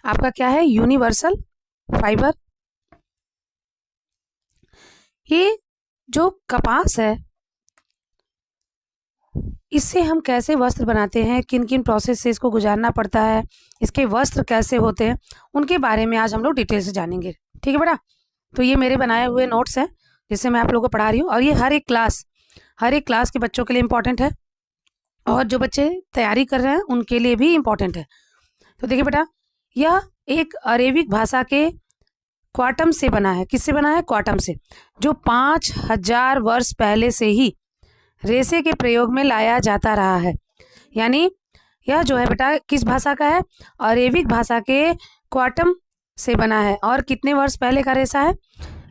आपका क्या है, यूनिवर्सल फाइबर। ये जो कपास है, इससे हम कैसे वस्त्र बनाते हैं, किन किन प्रोसेस से इसको गुजारना पड़ता है, इसके वस्त्र कैसे होते हैं, उनके बारे में आज हम लोग डिटेल से जानेंगे। ठीक है बेटा। तो ये मेरे बनाए हुए नोट्स हैं जिससे मैं आप लोगों को पढ़ा रही हूँ, और ये हर एक क्लास के बच्चों के लिए इम्पोर्टेंट है, और जो बच्चे तैयारी कर रहे हैं उनके लिए भी इम्पोर्टेंट है। तो देखिए बेटा, यह एक अरेबिक भाषा के क्वाटम से बना है। किससे बना है? क्वाटम से, जो 5000 वर्ष पहले से ही रेशे के प्रयोग में लाया जाता रहा है। यानी यह जो है बेटा किस भाषा का है? अरेबिक भाषा के क्वाटम से बना है। और कितने वर्ष पहले का रेशा है?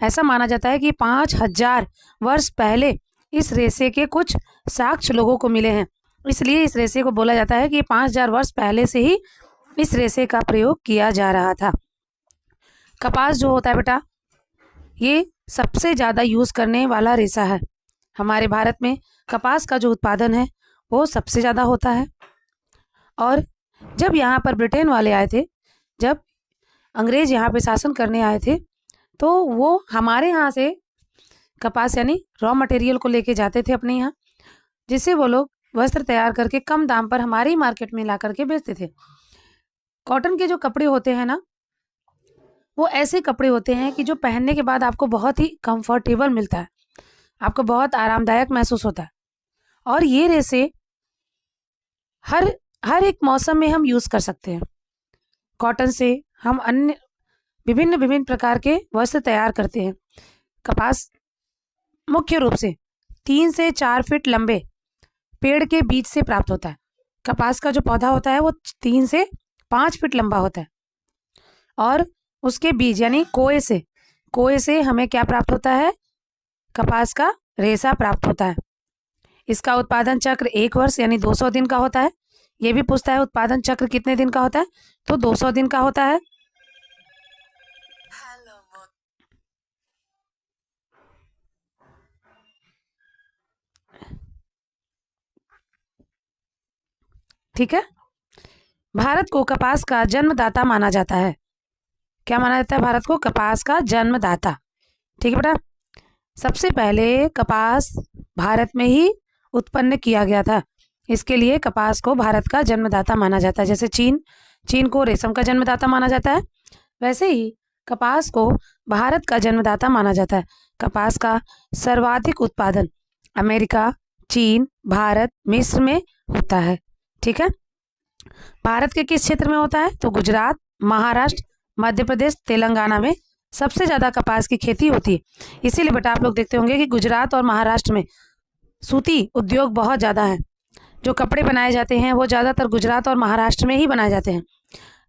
ऐसा माना जाता है कि 5000 वर्ष पहले इस रेशे के कुछ साक्ष्य लोगों को मिले हैं, इसलिए इस रेशे को बोला जाता है कि 5000 वर्ष पहले से ही इस रेशे का प्रयोग किया जा रहा था। कपास जो होता है बेटा, ये सबसे ज़्यादा यूज़ करने वाला रेशा है। हमारे भारत में कपास का जो उत्पादन है वो सबसे ज़्यादा होता है। और जब यहाँ पर ब्रिटेन वाले आए थे, जब अंग्रेज यहाँ पे शासन करने आए थे, तो वो हमारे यहाँ से कपास यानी रॉ मटेरियल को लेके जाते थे अपने यहाँ, जिससे वो लोग वस्त्र तैयार करके कम दाम पर हमारी मार्केट में ला करके बेचते थे। कॉटन के जो कपड़े होते हैं ना, वो ऐसे कपड़े होते हैं कि जो पहनने के बाद आपको बहुत ही कंफर्टेबल मिलता है, आपको बहुत आरामदायक महसूस होता है। और ये रेशे हर एक मौसम में हम यूज़ कर सकते हैं। कॉटन से हम अन्य विभिन्न प्रकार के वस्त्र तैयार करते हैं। कपास मुख्य रूप से 3 से 4 फीट लंबे पेड़ के बीज से प्राप्त होता है। कपास का जो पौधा होता है वो 3 से 5 फीट लंबा होता है, और उसके बीज यानी कोए से हमें क्या प्राप्त होता है? कपास का रेशा प्राप्त होता है। इसका उत्पादन चक्र 1 वर्ष यानी 200 दिन का होता है। ये भी पूछता है उत्पादन चक्र कितने दिन का होता है, तो 200 दिन का होता है। ठीक है। भारत को कपास का जन्मदाता माना जाता है। क्या माना जाता है? भारत को कपास का जन्मदाता। ठीक है बेटा। सबसे पहले कपास भारत में ही उत्पन्न किया गया था, इसके लिए कपास को भारत का जन्मदाता माना जाता है। जैसे चीन को रेशम का जन्मदाता माना जाता है, वैसे ही कपास को भारत का जन्मदाता माना जाता है। कपास का सर्वाधिक उत्पादन अमेरिका, चीन, भारत, मिस्र में होता है। ठीक है। भारत के किस क्षेत्र में होता है? तो गुजरात, महाराष्ट्र, मध्य प्रदेश, तेलंगाना में सबसे ज़्यादा कपास की खेती होती है। इसीलिए बेटा आप लोग देखते होंगे कि गुजरात और महाराष्ट्र में सूती उद्योग बहुत ज़्यादा है। जो कपड़े बनाए जाते हैं वो ज़्यादातर गुजरात और महाराष्ट्र में ही बनाए जाते हैं।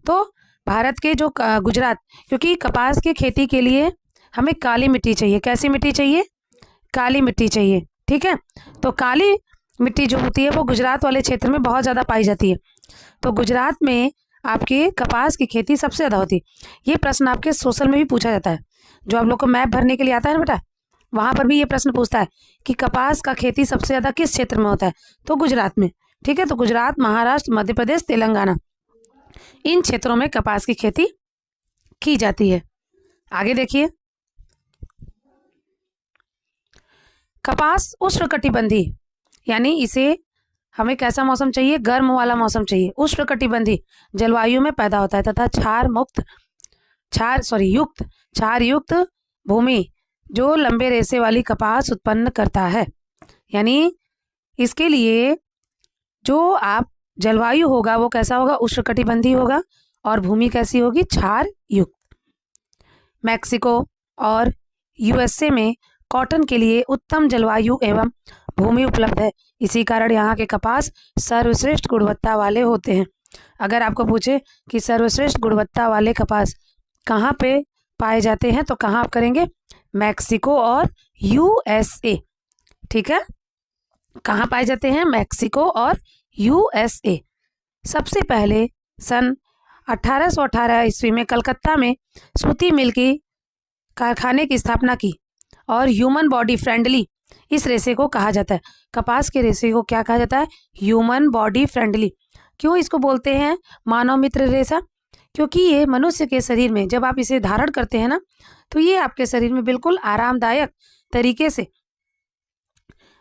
तो भारत के जो गुजरात, क्योंकि कपास की खेती के लिए हमें काली मिट्टी चाहिए। कैसी मिट्टी चाहिए? काली मिट्टी चाहिए। ठीक है। तो काली मिट्टी जो होती है वो गुजरात वाले क्षेत्र में बहुत ज़्यादा पाई जाती है। तो गुजरात में आपके कपास की खेती सबसे ज़्यादा होती है। ये प्रश्न आपके सोशल में भी पूछा जाता है, जो आप लोग को मैप भरने के लिए आता है ना बेटा, वहाँ पर भी ये प्रश्न पूछता है कि कपास का खेती सबसे ज़्यादा किस क्षेत्र में होता है, तो गुजरात में। ठीक है। तो गुजरात, महाराष्ट्र, मध्य प्रदेश, तेलंगाना, इन क्षेत्रों में कपास की खेती की जाती है। आगे देखिए, कपास उष्णकटिबंधीय, यानी इसे हमें कैसा मौसम चाहिए? गर्म वाला मौसम चाहिए। उष्णकटिबंधीय जलवायु में पैदा होता है तथा क्षार युक्त भूमि जो लंबे रेशे वाली कपास उत्पन्न करता है। यानी इसके लिए जो आप जलवायु होगा वो कैसा होगा? उष्णकटिबंधीय होगा, और भूमि कैसी होगी? क्षार युक्त। मैक्सिको और यूएसए में कॉटन के लिए उत्तम जलवायु एवं भूमि उपलब्ध है। इसी कारण यहाँ के कपास सर्वश्रेष्ठ गुणवत्ता वाले होते हैं। अगर आपको पूछे कि सर्वश्रेष्ठ गुणवत्ता वाले कपास कहाँ पे पाए जाते हैं, तो कहाँ आप करेंगे? मैक्सिको और यूएसए। ठीक है। कहाँ पाए जाते हैं? मैक्सिको और यूएसए। सबसे पहले सन 1818 ईस्वी में कलकत्ता में सूती मिल की कारखाने की स्थापना की, और ह्यूमन बॉडी फ्रेंडली इस रेशे को कहा जाता है। कपास के रेशे को क्या कहा जाता है? Human body friendly. क्यों इसको बोलते हैं मानव मित्र रेशा? क्योंकि ये मनुष्य के शरीर में जब आप इसे धारण करते हैं ना, तो ये आपके शरीर में बिल्कुल आरामदायक तरीके से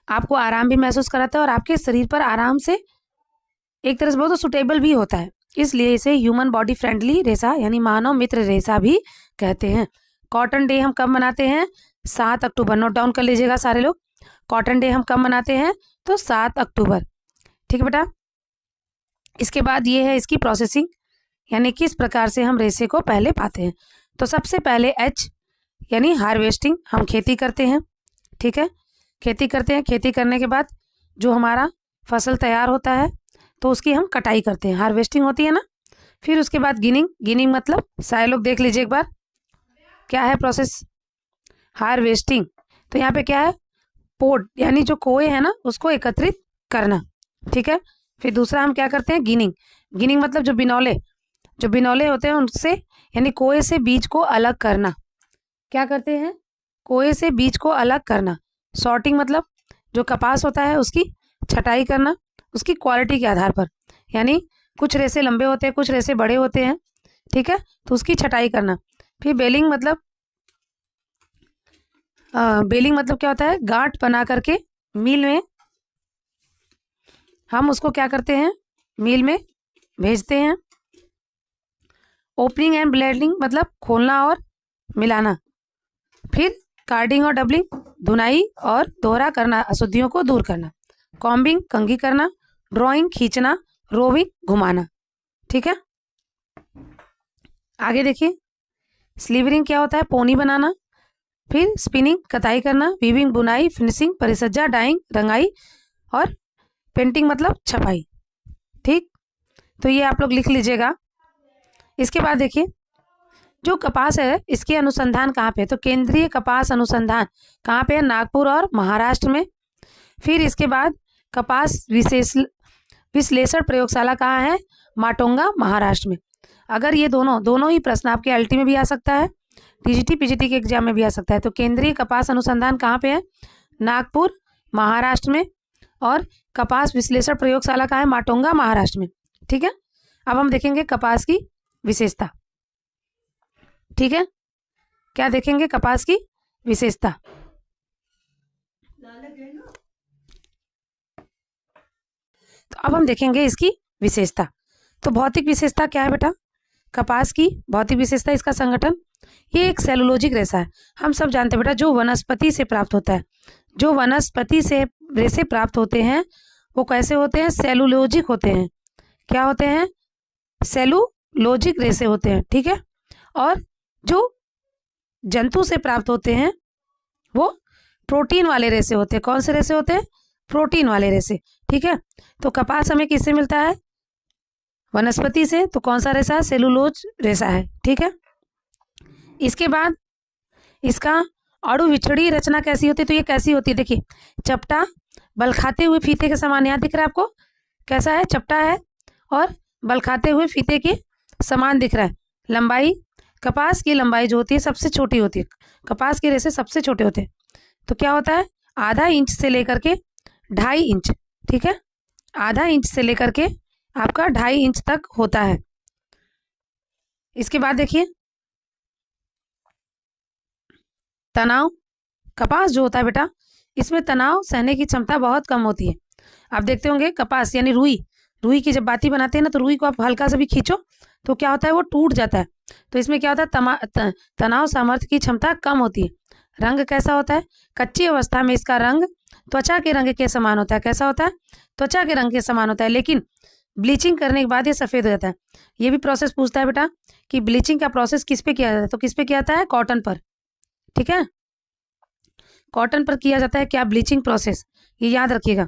आपको आराम भी महसूस कराता है और आपके शरीर पर आराम से एक तरह से बहुत सुटेबल भी होता है। इसलिए इसे ह्यूमन बॉडी फ्रेंडली रेशा यानी मानव मित्र रेशा भी कहते हैं। कॉटन डे हम कब मनाते हैं? 7 अक्टूबर। नोट डाउन कर लीजिएगा सारे लोग। कॉटन डे हम कब मनाते हैं? तो 7 अक्टूबर। ठीक है बेटा। इसके बाद ये है इसकी प्रोसेसिंग, यानी किस प्रकार से हम रेशे को पहले पाते हैं। तो सबसे पहले H यानी हार्वेस्टिंग, हम खेती करते हैं। ठीक है, खेती करते हैं। खेती करने के बाद जो हमारा फसल तैयार होता है तो उसकी हम कटाई करते हैं, हार्वेस्टिंग होती है ना। फिर उसके बाद गिनिंग। गिनिंग मतलब सारे लोग देख लीजिए एक बार, क्या है प्रोसेस? हार्वेस्टिंग। तो यहाँ पे क्या है? पोड यानी जो कोए है ना उसको एकत्रित करना। ठीक है, फिर दूसरा हम क्या करते हैं? गिनिंग। गिनिंग मतलब जो बिनौले होते हैं उनसे यानी कोए से बीज को अलग करना। क्या करते हैं? कोए से बीज को अलग करना। सॉर्टिंग मतलब जो कपास होता है उसकी छटाई करना उसकी क्वालिटी के आधार पर, यानी कुछ रेशे लंबे होते हैं, कुछ रेशे बड़े होते हैं। ठीक है, तो उसकी छटाई करना। फिर बेलिंग मतलब क्या होता है? गांठ बना करके मिल में हम उसको क्या करते हैं? मिल में भेजते हैं। ओपनिंग एंड ब्लेंडिंग मतलब खोलना और मिलाना। फिर कार्डिंग और डबलिंग धुनाई और दोहरा करना, अशुद्धियों को दूर करना। कॉम्बिंग कंघी करना। ड्राइंग खींचना। रोविंग घुमाना। ठीक है, आगे देखिए। स्लीवरिंग क्या होता है? पोनी बनाना। फिर स्पिनिंग कताई करना। वीविंग बुनाई। फिनिशिंग परिसज्जा। डाइंग रंगाई। और पेंटिंग मतलब छपाई। ठीक, तो ये आप लोग लिख लीजिएगा। इसके बाद देखिए जो कपास है इसके अनुसंधान कहाँ पे है? तो केंद्रीय कपास अनुसंधान कहाँ पे है? नागपुर और महाराष्ट्र में। फिर इसके बाद कपास विश्लेषण प्रयोगशाला कहाँ है? माटोंगा महाराष्ट्र में। अगर ये दोनों ही प्रश्न आपके एलटी में भी आ सकता है, टीजीटी पीजीटी के एग्जाम में भी आ सकता है। तो केंद्रीय कपास अनुसंधान कहाँ पे है? नागपुर महाराष्ट्र में। और कपास विश्लेषण प्रयोगशाला कहाँ है? माटोंगा महाराष्ट्र में। ठीक है, अब हम देखेंगे कपास की विशेषता। ठीक है, क्या देखेंगे? कपास की विशेषता। तो अब हम देखेंगे इसकी विशेषता। तो भौतिक विशेषता क्या है बेटा? कपास की भौतिक विशेषता, इसका संगठन, ये एक सेलुलोजिक रेशा है। हम सब जानते हैं बेटा जो वनस्पति से प्राप्त होता है, जो वनस्पति से रेशे प्राप्त होते हैं वो कैसे होते हैं? सेलुलोजिक होते हैं। क्या होते हैं? सेलुलोजिक रेशे होते हैं। ठीक है, और जो जंतु से प्राप्त होते हैं वो प्रोटीन वाले रेशे होते हैं। कौन से रेशे होते हैं? प्रोटीन वाले रेशे। ठीक है, तो कपास हमें किससे मिलता है? वनस्पति से। तो कौन सा रेशा है? सेलुलोज रेशा है। ठीक है, इसके बाद इसका अणु विछड़ी रचना कैसी होती है? तो ये कैसी होती है? देखिए, चपटा बल खाते हुए फीते के समान, यहाँ दिख रहा है आपको कैसा है? चपटा है और बल खाते हुए फीते के समान दिख रहा है। लंबाई, कपास की लंबाई जो होती है सबसे छोटी होती है। कपास के रेशे सबसे छोटे होते हैं। तो क्या होता है? आधा इंच से लेकर के 2.5 इंच। ठीक है, आधा इंच से लेकर के आपका 2.5 इंच तक होता है। इसके बाद देखिए तनाव। कपास जो होता है बेटा इसमें तनाव सहने की क्षमता बहुत कम होती है। आप देखते होंगे कपास यानी रुई की जब बाती बनाते हैं ना तो रुई को आप हल्का सा भी खींचो तो क्या होता है? वो टूट जाता है। तो इसमें क्या होता है? तनाव सामर्थ्य की क्षमता कम होती है। रंग कैसा होता है? कच्ची अवस्था में इसका रंग त्वचा के रंग के समान होता है। कैसा होता है? त्वचा के रंग के समान होता है, लेकिन ब्लीचिंग करने के बाद ये सफ़ेद हो जाता है। ये भी प्रोसेस पूछता है बेटा कि ब्लीचिंग का प्रोसेस किस पे किया जाता है? तो किस पे किया जाता है? कॉटन पर। ठीक है, कॉटन पर किया जाता है क्या? Bleaching process. ये याद रखिएगा,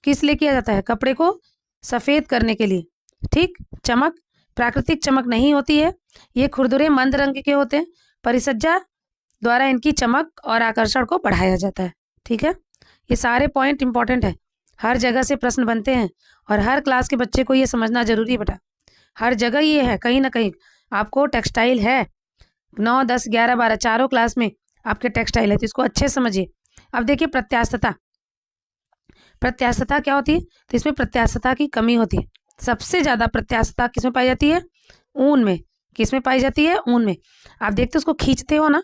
किस लिए किया जाता है? कपड़े को सफ़ेद करने के लिए। ठीक, चमक प्राकृतिक चमक नहीं होती है, ये खुरदुरे मंद रंग के होते हैं। परिसज्जा द्वारा इनकी चमक और आकर्षण को बढ़ाया जाता है। ठीक है, ये सारे पॉइंट इंपॉर्टेंट है, हर जगह से प्रश्न बनते हैं और हर क्लास के बच्चे को ये समझना जरूरी है बेटा। हर जगह ये है, कहीं ना कहीं आपको टेक्सटाइल है 9, 10, 11, 12 चारों क्लास में आपके टेक्सटाइल है, तो इसको अच्छे समझिए। अब देखिए प्रत्यास्थता। प्रत्यास्थता क्या होती है? तो इसमें प्रत्यास्थता की कमी होती है। सबसे ज़्यादा प्रत्यास्थता किसमें पाई जाती है? ऊन में। किस में पाई जाती है? ऊन में। आप देखते हो उसको खींचते हो ना,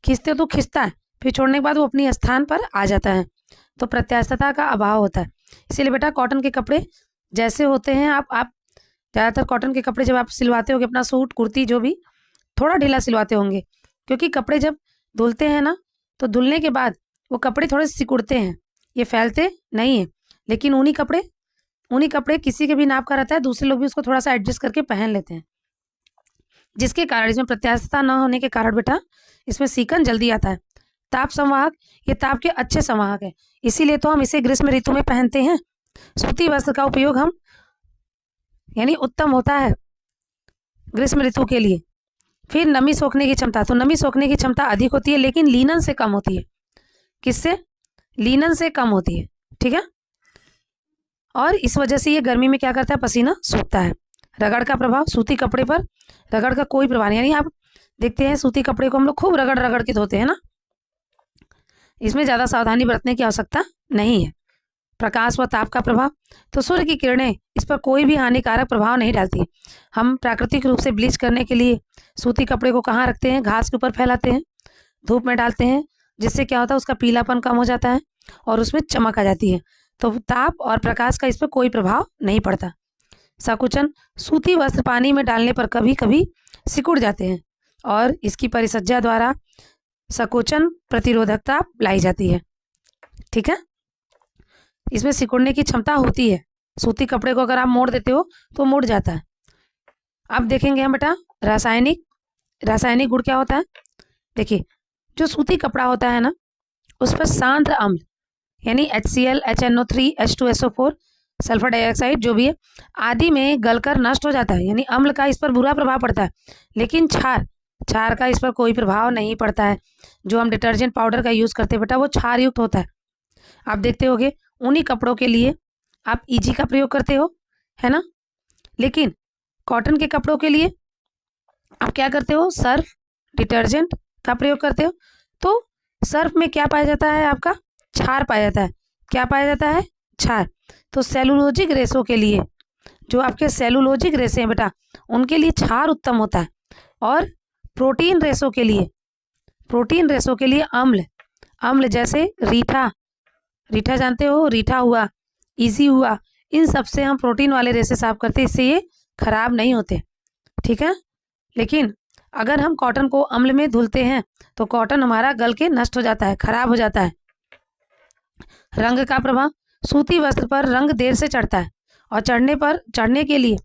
खींचते हो तो खिंचता है, फिर छोड़ने के बाद वो अपनी स्थान पर आ जाता है, तो प्रत्यास्थता का अभाव होता है। इसीलिए बेटा कॉटन के कपड़े जैसे होते हैं, आप ज़्यादातर कॉटन के कपड़े जब आप सिलवाते होगे, अपना सूट कुर्ती जो भी, थोड़ा ढीला सिलवाते होंगे, क्योंकि कपड़े जब धुलते हैं ना, तो धुलने के बाद वो कपड़े थोड़े सिकुड़ते हैं, ये फैलते नहीं है। लेकिन ऊनी कपड़े किसी के भी नाप का रहता है, दूसरे लोग भी उसको थोड़ा सा एडजस्ट करके पहन लेते हैं, जिसके कारण इसमें प्रत्यास्थता न होने के कारण बेटा इसमें सीकन जल्दी आता है। ताप संवाहक, ये ताप के अच्छे संवाहक है, इसीलिए तो हम इसे ग्रीष्म ऋतु में पहनते हैं। सूती वस्त्र का उपयोग हम यानी उत्तम होता है ग्रीष्म ऋतु के लिए। फिर नमी सोखने की क्षमता, तो नमी सोखने की क्षमता अधिक होती है, लेकिन लीनन से कम होती है। किससे? लीनन से कम होती है, ठीक है। और इस वजह से ये गर्मी में क्या करता है? पसीना सूखता है। रगड़ का प्रभाव, सूती कपड़े पर रगड़ का कोई प्रभाव नहीं, यानी आप देखते हैं सूती कपड़े को हम लोग खूब रगड़ रगड़ के धोते हैं ना, इसमें ज़्यादा सावधानी बरतने की आवश्यकता नहीं है। प्रकाश व ताप का प्रभाव, तो सूर्य की किरणें इस पर कोई भी हानिकारक प्रभाव नहीं डालती। हम प्राकृतिक रूप से ब्लीच करने के लिए सूती कपड़े को कहाँ रखते हैं? घास के ऊपर फैलाते हैं, धूप में डालते हैं, जिससे क्या होता है? उसका पीलापन कम हो जाता है और उसमें चमक आ जाती है। तो ताप और प्रकाश का इस पर कोई प्रभाव नहीं पड़ता। संकुचन, सूती वस्त्र पानी में डालने पर कभी कभी सिकुड़ जाते हैं और इसकी परिसज्जा द्वारा संकोचन प्रतिरोधकता लाई जाती है, ठीक है। इसमें सिकुड़ने की क्षमता होती है। सूती कपड़े को अगर आप मोड़ देते हो तो मुड़ जाता है। अब देखेंगे हम बेटा रासायनिक गुण क्या होता है। देखिए, जो सूती कपड़ा होता है ना, उस पर सांद्र अम्ल यानी HCl, HNO3, H2SO4, sulphur dioxide जो भी है आदि में गलकर नष्ट हो जाता है, यानी अम्ल का इस पर बुरा प्रभाव पड़ता है। लेकिन क्षार का इस पर कोई प्रभाव नहीं पड़ता है। जो हम डिटर्जेंट पाउडर का यूज़ करते हैं बेटा, वो क्षार युक्त होता है। आप देखते होगे ऊनी कपड़ों के लिए आप ईजी का प्रयोग करते हो, है ना, लेकिन कॉटन के कपड़ों के लिए आप क्या करते हो? सर्फ डिटर्जेंट का प्रयोग करते हो। तो सर्फ में क्या पाया जाता है? आपका क्षार पाया जाता है। क्या पाया जाता है? क्षार। तो सेलुलोजिक रेशों के लिए, जो आपके सेलुलोजिक रेशे हैं बेटा, उनके लिए क्षार उत्तम होता है। और प्रोटीन रेशों के लिए अम्ल जैसे रीठा जानते हो, रीठा हुआ, इजी हुआ, इन सब से हम प्रोटीन वाले रेशे साफ करते हैं, इससे ये खराब नहीं होते, ठीक है। लेकिन अगर हम कॉटन को अम्ल में धुलते हैं तो कॉटन हमारा गल के नष्ट हो जाता है, खराब हो जाता है। रंग का प्रभाव, सूती वस्त्र पर रंग देर से चढ़ता है और चढ़ने के लिए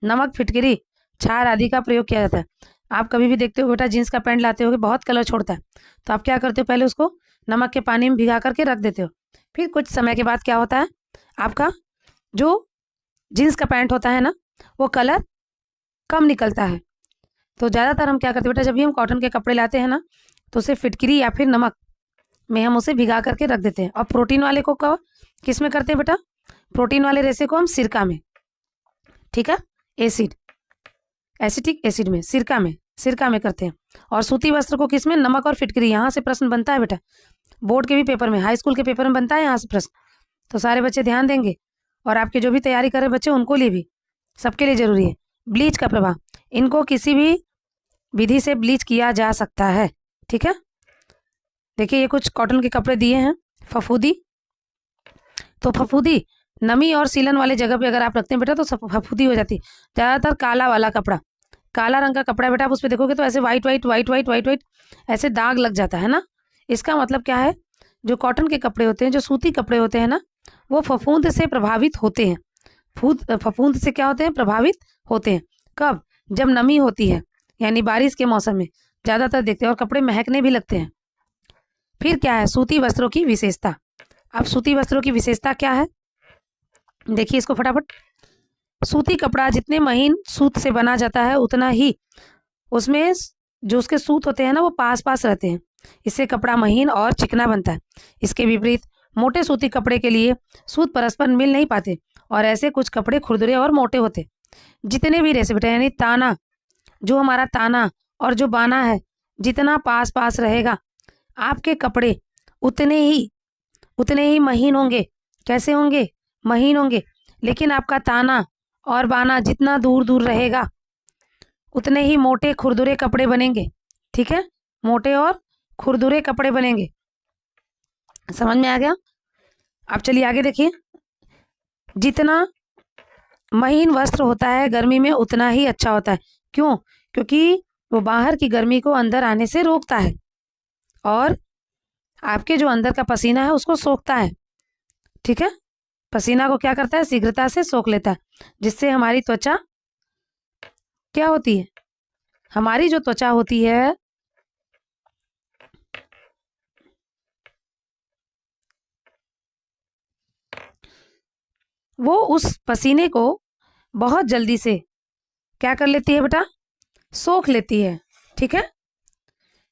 नमक, फिटकरी, क्षार आदि का प्रयोग किया जाता है। आप कभी भी देखते हो बेटा, जीन्स का पैंट लाते हो बहुत कलर छोड़ता है, तो आप क्या करते हो? पहले उसको नमक के पानी में भिगा करके रख देते हो। फिर कुछ समय के बाद क्या होता है? आपका जो जीन्स का पैंट होता है ना, वो कलर कम निकलता है। तो ज़्यादातर हम क्या करते हैं बेटा, जब भी हम कॉटन के कपड़े लाते हैं ना, तो उसे फिटकरी या फिर नमक में हम उसे भिगा करके रख देते हैं। और प्रोटीन वाले को किस में करते हैं बेटा? प्रोटीन वाले रेशे को हम सिरका में, ठीक है, एसिटिक एसिड में, सिरका में करते हैं। और सूती वस्त्र को किस में? नमक और फिटकरी। यहाँ से प्रश्न बनता है बेटा, बोर्ड के भी पेपर में, हाई स्कूल के पेपर में बनता है यहाँ से प्रश्न, तो सारे बच्चे ध्यान देंगे। और आपके जो भी तैयारी कर रहे बच्चे, उनको लिए भी, सबके लिए जरूरी है। ब्लीच का प्रभाव, इनको किसी भी विधि से ब्लीच किया जा सकता है, ठीक है। देखिए, ये कुछ कॉटन के कपड़े दिए हैं। फफूदी, तो फफूदी नमी और सीलन वाले जगह पे अगर आप रखते हैं बेटा, तो फफूदी हो जाती है। ज़्यादातर काला वाला कपड़ा, काला रंग का कपड़ा बेटा, आप उस पर देखोगे तो ऐसे वाइट ऐसे दाग लग जाता है ना। इसका मतलब क्या है? जो कॉटन के कपड़े होते हैं, जो सूती कपड़े होते हैं ना, वो फफूंद से प्रभावित होते हैं। फफूंद से क्या होते हैं? प्रभावित होते हैं। कब? जब नमी होती है, यानी बारिश के मौसम में ज़्यादातर देखते हैं, और कपड़े महकने भी लगते हैं। फिर क्या है? सूती वस्त्रों की विशेषता। अब सूती वस्त्रों की विशेषता क्या है? देखिए इसको फटाफट। सूती कपड़ा जितने महीन सूत से बना जाता है, उतना ही उसमें जो उसके सूत होते हैं ना, वो पास पास रहते हैं। इससे कपड़ा महीन और चिकना बनता है। इसके विपरीत मोटे सूती कपड़े के लिए सूत परस्पर मिल नहीं पाते और ऐसे कुछ कपड़े खुरदुरे और मोटे होते। जितने भी रेशे बेटा, यानी ताना, जो हमारा ताना और जो बाना है, जितना पास पास रहेगा, आपके कपड़े उतने ही महीन होंगे। कैसे होंगे? महीन होंगे। लेकिन आपका ताना और बाना जितना दूर दूर रहेगा, उतने ही मोटे खुरदुरे कपड़े बनेंगे। ठीक है, मोटे और खुरदुरे कपड़े बनेंगे। समझ में आ गया? अब चलिए आगे देखिए। जितना महीन वस्त्र होता है गर्मी में उतना ही अच्छा होता है। क्यों? क्योंकि वो बाहर की गर्मी को अंदर आने से रोकता है और आपके जो अंदर का पसीना है उसको सोखता है। ठीक है, पसीना को क्या करता है? शीघ्रता से सोख लेता है, जिससे हमारी त्वचा क्या होती है? हमारी जो त्वचा होती है वो उस पसीने को बहुत जल्दी से क्या कर लेती है बेटा? सोख लेती है। ठीक है,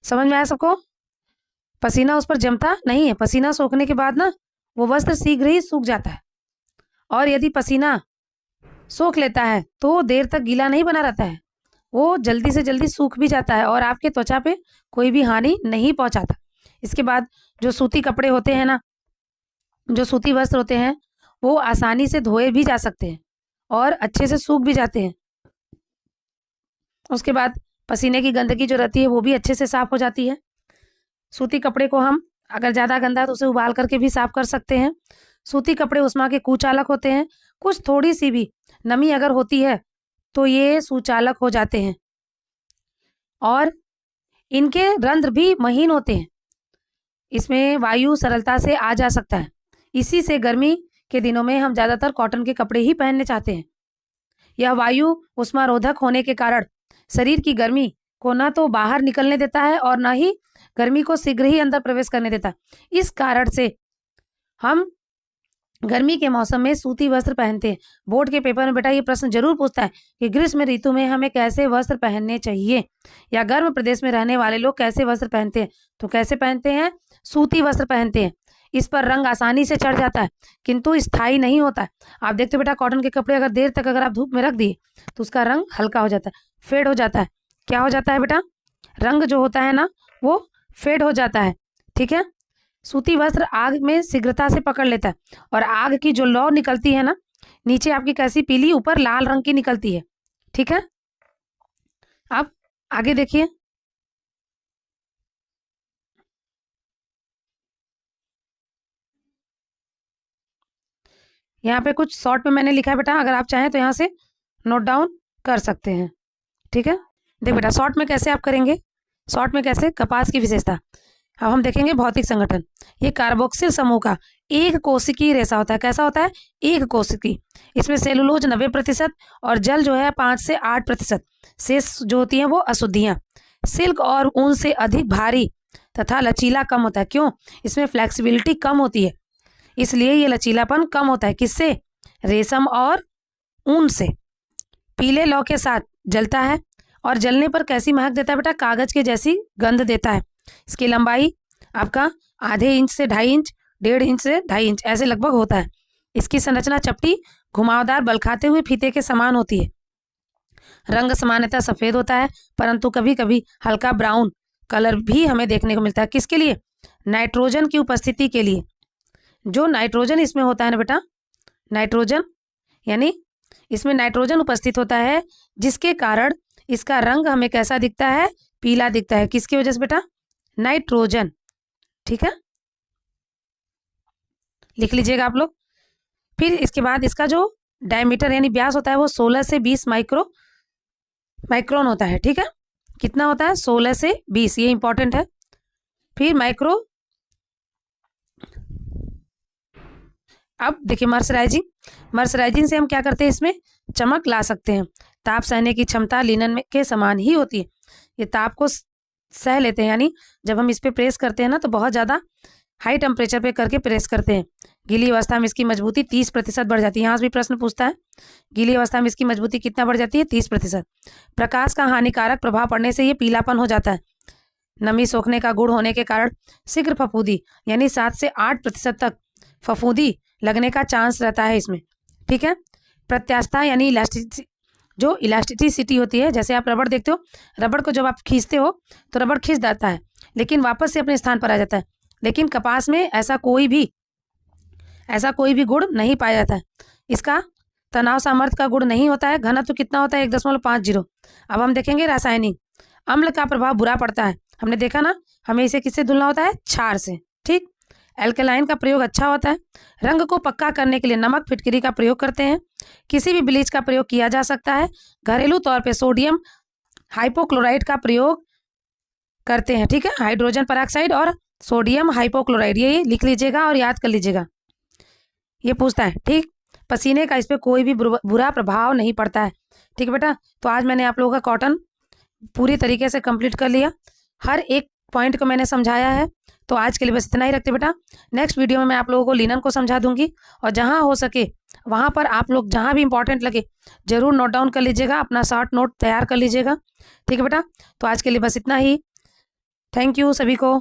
समझ में आया सबको? पसीना उस पर जमता नहीं है। पसीना सोखने के बाद ना वो वस्त्र शीघ्र ही सूख जाता है, और यदि पसीना सोख लेता है तो देर तक गीला नहीं बना रहता है, वो जल्दी से जल्दी सूख भी जाता है और आपके त्वचा पे कोई भी हानि नहीं पहुंचाता। इसके बाद जो सूती कपड़े होते हैं ना, जो सूती वस्त्र होते हैं, वो आसानी से धोए भी जा सकते हैं और अच्छे से सूख भी जाते हैं। उसके बाद पसीने की गंदगी जो रहती है वो भी अच्छे से साफ हो जाती है। सूती कपड़े को हम अगर ज़्यादा गंदा है तो उसे उबाल करके भी साफ कर सकते हैं। सूती कपड़े उष्मा के कुचालक होते हैं। कुछ थोड़ी सी भी नमी अगर होती है तो ये सुचालक हो जाते हैं, और इनके रंध्र भी महीन होते हैं। इसमें वायु सरलता से आ जा सकता है। इसी से गर्मी के दिनों में हम ज़्यादातर कॉटन के कपड़े ही पहनने चाहते हैं। यह वायु उष्मारोधक होने के कारण शरीर की गर्मी को ना तो बाहर निकलने देता है और ना ही गर्मी को शीघ्र ही अंदर प्रवेश करने देता है। इस कारण से हम गर्मी के मौसम में सूती वस्त्र पहनते हैं। बोर्ड के पेपर में बेटा ये प्रश्न जरूर पूछता है कि ग्रीष्म ऋतु में हमें कैसे वस्त्र पहनने चाहिए, या गर्म प्रदेश में रहने वाले लोग कैसे वस्त्र पहनते हैं। तो कैसे पहनते हैं? सूती वस्त्र पहनते हैं। इस पर रंग आसानी से चढ़ जाता है किंतु स्थायी नहीं होता है। आप देखते हो बेटा, कॉटन के कपड़े अगर देर तक अगर आप धूप में रख दिए तो उसका रंग हल्का हो जाता है, फेड हो जाता है। क्या हो जाता है बेटा? रंग जो होता है ना वो फेड हो जाता है। ठीक है, सूती वस्त्र आग में शीघ्रता से पकड़ लेता है, और आग की जो लौ निकलती है ना, नीचे आपकी कैसी पीली, ऊपर लाल रंग की निकलती है। ठीक है, अब आगे देखिए। यहाँ पे कुछ शॉर्ट में मैंने लिखा है बेटा, अगर आप चाहें तो यहाँ से नोट डाउन कर सकते हैं। ठीक है, देख बेटा शॉर्ट में कैसे आप करेंगे। शॉर्ट में कैसे? कपास की विशेषता। अब हम देखेंगे भौतिक संगठन। ये कार्बोक्सिल समूह का एक कोशिकीय रेशा होता है। कैसा होता है? एक कोशिकीय। इसमें सेलुलोज 90% और जल जो है 5 से 8%। शेष जो होती हैं वो अशुद्धियाँ। सिल्क और ऊन से अधिक भारी तथा लचीला कम होता है। क्यों? इसमें फ्लेक्सिबिलिटी कम होती है, इसलिए ये लचीलापन कम होता है। किससे? रेशम और ऊन से। पीले लौ के साथ जलता है, और जलने पर कैसी महक देता है बेटा? कागज के जैसी गंध देता है। इसकी लंबाई आपका आधे इंच से 2.5 इंच, 1.5 इंच से 2.5 इंच ऐसे लगभग होता है। इसकी संरचना चपटी, घुमावदार, बल खाते हुए फीते के समान होती है। रंग सामान्यतः सफेद होता है, परंतु कभी कभी हल्का ब्राउन कलर भी हमें देखने को मिलता है। किसके लिए? नाइट्रोजन की उपस्थिति के लिए। जो नाइट्रोजन इसमें होता है ना बेटा, नाइट्रोजन यानी इसमें नाइट्रोजन उपस्थित होता है, जिसके कारण इसका रंग हमें कैसा दिखता है? पीला दिखता है। किसकी वजह से बेटा? नाइट्रोजन। ठीक है, लिख लीजिएगा आप लोग। फिर इसके बाद इसका जो डायमीटर यानी व्यास होता है वो 16 से 20 माइक्रोन होता है। ठीक है, कितना होता है? 16 से 20, ये इंपॉर्टेंट है। फिर माइक्रो, अब देखिए मर्सराइजिंग से हम क्या करते हैं? इसमें चमक ला सकते हैं। ताप सहने की क्षमता लिनन में के समान ही होती है। ये ताप को सह लेते हैं, यानी जब हम इस पे प्रेस करते हैं ना तो बहुत ज़्यादा हाई टेम्परेचर पे करके प्रेस करते हैं। गीली अवस्था में इसकी मजबूती 30% बढ़ जाती है। यहाँ से भी प्रश्न पूछता है, गीली अवस्था में इसकी मजबूती कितना बढ़ जाती है? 30%। प्रकाश का हानिकारक प्रभाव पड़ने से ये पीलापन हो जाता है। नमी सोखने का गुण होने के कारण शीघ्र फफूंदी यानी 7 से 8% तक फफूंदी लगने का चांस रहता है इसमें। ठीक है, प्रत्यास्थता यानी जो इलास्टिसिटी होती है, जैसे आप रबड़ देखते हो, रबड़ को जब आप खींचते हो तो रबड़ खींच जाता है लेकिन वापस से अपने स्थान पर आ जाता है। लेकिन कपास में ऐसा कोई भी गुण नहीं पाया जाता है। इसका तनाव सामर्थ्य का गुण नहीं होता है। घनत्व कितना होता है? 1.50। अब हम देखेंगे रासायनिक। अम्ल का प्रभाव बुरा पड़ता है, हमने देखा ना, हमें इसे किससे धुलना होता है? क्षार से। ठीक। एल्कलाइन का प्रयोग अच्छा होता है। रंग को पक्का करने के लिए नमक फिटकरी का प्रयोग करते हैं। किसी भी ब्लीच का प्रयोग किया जा सकता है। घरेलू तौर पे सोडियम हाइपोक्लोराइड का प्रयोग करते हैं। ठीक है, हाइड्रोजन पेरोक्साइड और सोडियम हाइपोक्लोराइड, ये लिख लीजिएगा और याद कर लीजिएगा, ये पूछता है। ठीक। पसीने का इस पर कोई भी बुरा प्रभाव नहीं पड़ता है। ठीक है बेटा, तो आज मैंने आप लोगों का कॉटन पूरी तरीके से कंप्लीट कर लिया, हर एक पॉइंट को मैंने समझाया है। तो आज के लिए बस इतना ही रखते बेटा। नेक्स्ट वीडियो में मैं आप लोगों को लिनन को समझा दूंगी, और जहाँ हो सके वहाँ पर आप लोग जहाँ भी इंपॉर्टेंट लगे जरूर नोट डाउन कर लीजिएगा, अपना शॉर्ट नोट तैयार कर लीजिएगा। ठीक है बेटा, तो आज के लिए बस इतना ही। थैंक यू सभी को।